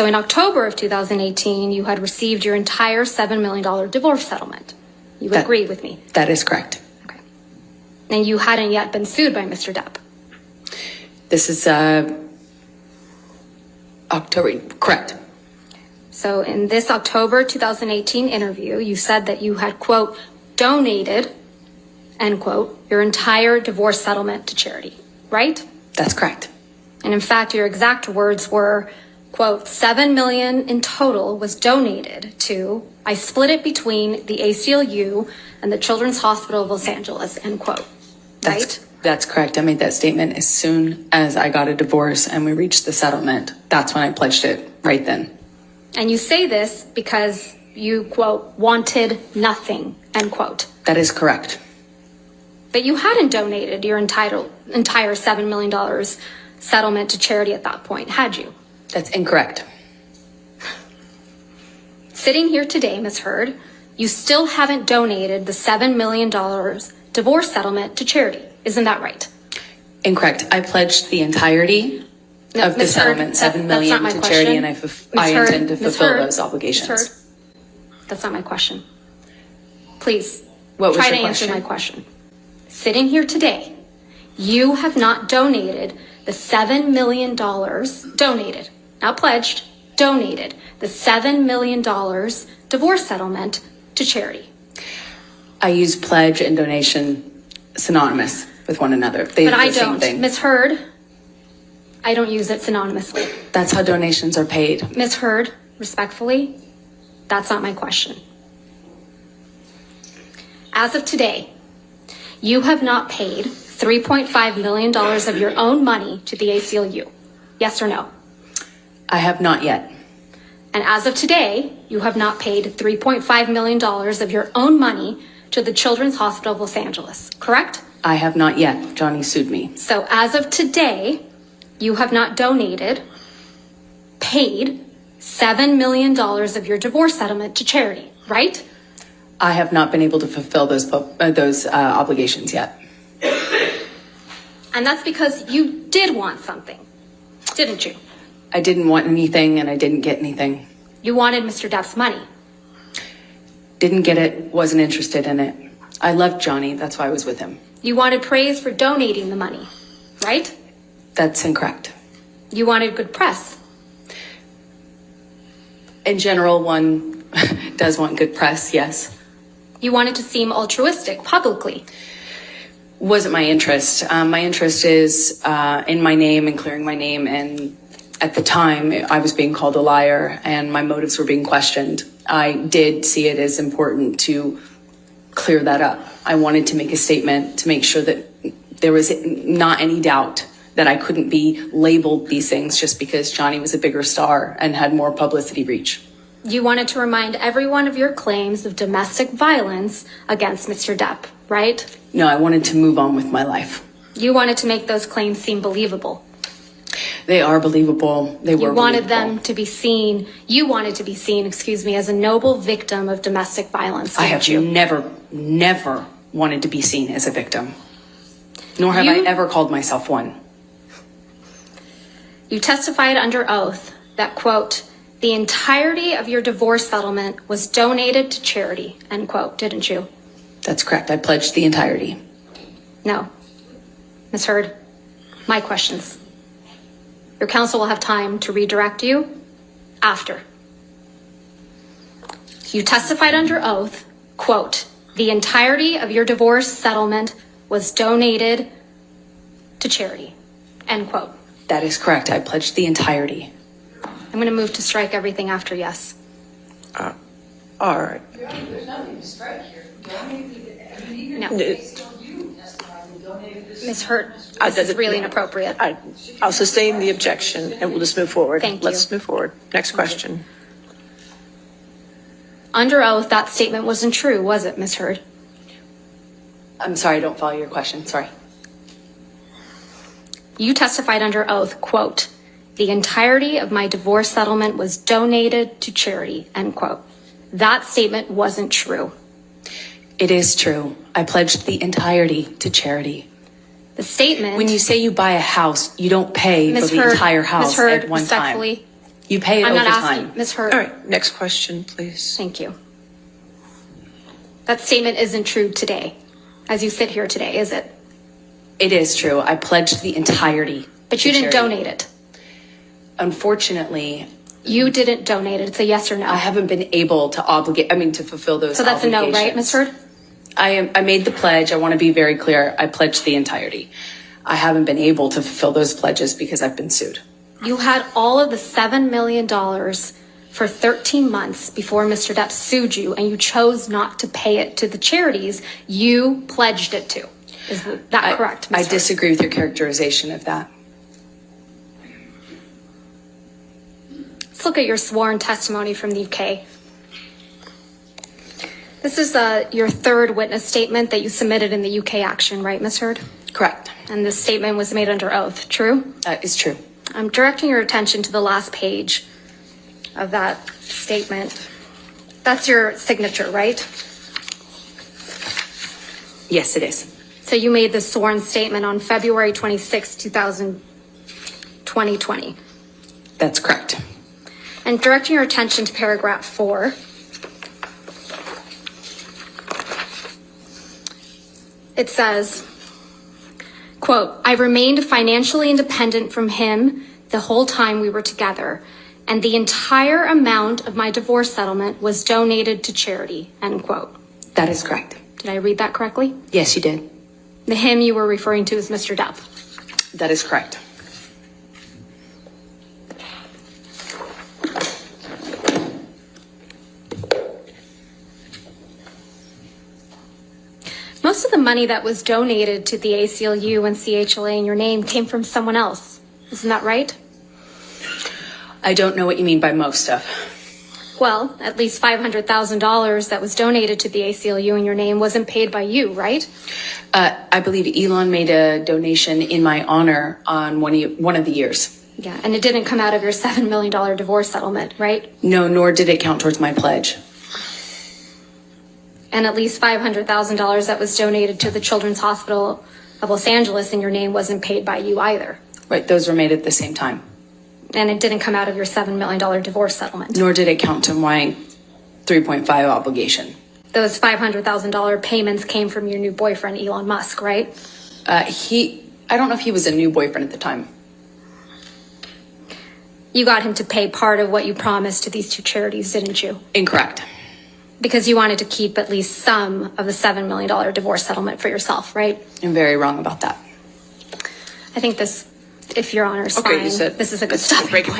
So in October of 2018, you had received your entire $7 million divorce settlement. You agree with me? That is correct. Okay. And you hadn't yet been sued by Mr. Depp. This is October, correct. So in this October 2018 interview, you said that you had, quote, donated, end quote, your entire divorce settlement to charity, right? That's correct. And in fact, your exact words were, quote, $7 million in total was donated to, I split it between the ACLU and the Children's Hospital of Los Angeles, end quote, right? That's correct. I made that statement as soon as I got a divorce and we reached the settlement. That's when I pledged it, right then. And you say this because you, quote, wanted nothing, end quote. That is correct. But you hadn't donated your entire $7 million settlement to charity at that point, had you? That's incorrect. Sitting here today, Ms. Heard, you still haven't donated the $7 million divorce settlement to charity. Isn't that right? Incorrect. I pledged the entirety of the settlement, $7 million to charity, and I intend to fulfill those obligations. Ms. Heard, that's not my question. Please, what was try your to answer question? my question. Sitting here today, you have not donated the $7 million, donated, not pledged, donated the $7 million divorce settlement to charity. I use pledge and donation synonymous with one another. But I don't. Ms. Heard, I don't use it synonymously. That's how donations are paid. Ms. Heard, respectfully, that's not my question. As of today, you have not paid $3.5 million of your own money to the ACLU. Yes or no? I have not yet. And as of today, you have not paid $3.5 million of your own money to the Children's Hospital of Los Angeles, correct? I have not yet. Johnny sued me. So as of today, you have not donated, paid $7 million of your divorce settlement to charity, right? I have not been able to fulfill those obligations yet. And that's because you did want something, didn't you? I didn't want anything and I didn't get anything. You wanted Mr. Depp's money. Didn't get it, wasn't interested in it. I loved Johnny, that's why I was with him. You wanted praise for donating the money, right? That's incorrect. You wanted good press. In general, one does want good press, yes. You wanted to seem altruistic publicly. Wasn't my interest. My interest is in my name and clearing my name, and at the time I was being called a liar and my motives were being questioned. I did see it as important to clear that up. I wanted to make a statement to make sure that there was not any doubt that I couldn't be labeled these things just because Johnny was a bigger star and had more publicity reach. You wanted to remind everyone of your claims of domestic violence against Mr. Depp, right? No, I wanted to move on with my life. You wanted to make those claims seem believable. They are believable. They were You wanted believable. them to be seen, you wanted to be seen, excuse me, as a noble victim of domestic violence. I have didn't you? never wanted to be seen as a victim. Nor have I ever called myself one. You testified under oath that, quote, the entirety of your divorce settlement was donated to charity, end quote, didn't you? That's correct. I pledged the entirety. No. Ms. Heard, my questions. Your counsel will have time to redirect you after. You testified under oath, quote, the entirety of your divorce settlement was donated to charity, end quote. That is correct. I pledged the entirety. I'm going to move to strike everything after yes. All right. There's nothing to strike here. No. Ms. Hurt, this is really inappropriate. I'll sustain the objection and we'll just move forward. Thank you. Let's move forward. Next question. Under oath, that statement wasn't true, was it, Ms. Heard? I'm sorry, I don't follow your question. Sorry. You testified under oath, quote, the entirety of my divorce settlement was donated to charity, end quote. That statement wasn't true. It is true. I pledged the entirety to charity. The statement... When you say you buy a house, you don't pay Ms. for the Heard, entire house Ms. Heard, at one time. respectfully, You pay it I'm over not asking, time. Ms. Hurd. All right, next question, please. Thank you. That statement isn't true today, as you sit here today, is it? It is true. I pledged the entirety. But you to didn't charity. donate it. Unfortunately, You didn't donate it. It's a yes or no. I haven't been able to to fulfill those So that's a no, right, obligations. Ms. Hurd? I made the pledge. I want to be very clear. I pledged the entirety. I haven't been able to fulfill those pledges because I've been sued. You had all of the $7 million for 13 months before Mr. Depps sued you, and you chose not to pay it to the charities you pledged it to. Is that correct, Ms. I Hurd? disagree with your characterization of that. Let's look at your sworn testimony from the UK. This is your third witness statement that you submitted in the UK action, right, Ms. Hurd? Correct. And this statement was made under oath, true? That is true. I'm directing your attention to the last page of that statement. That's your signature, right? Yes, it is. So you made the sworn statement on February 26, 2020. That's correct. And directing your attention to paragraph 4. It says, quote, I remained financially independent from him the whole time we were together, and the entire amount of my divorce settlement was donated to charity, end quote. That is correct. Did I read that correctly? Yes, you did. The him you were referring to is Mr. Depp. That is correct. Most of the money that was donated to the ACLU and CHLA in your name came from someone else. Isn't that right? I don't know what you mean by most of. Well, at least $500,000 that was donated to the ACLU in your name wasn't paid by you, right? I believe Elon made a donation in my honor on one of the years. Yeah, and it didn't come out of your $7 million divorce settlement, right? No, nor did it count towards my pledge. And at least $500,000 that was donated to the Children's Hospital of Los Angeles in your name wasn't paid by you either. Right, those were made at the same time. And it didn't come out of your $7 million divorce settlement. Nor did it count to my 3.5 obligation. Those $500,000 payments came from your new boyfriend, Elon Musk, right? I don't know if he was a new boyfriend at the time. You got him to pay part of what you promised to these two charities, didn't you? Incorrect. Because you wanted to keep at least some of the $7 million divorce settlement for yourself, right? I'm very wrong about that. I think this, if Your Honor's Okay, fine, you said this is a good let's take a stopping break. point.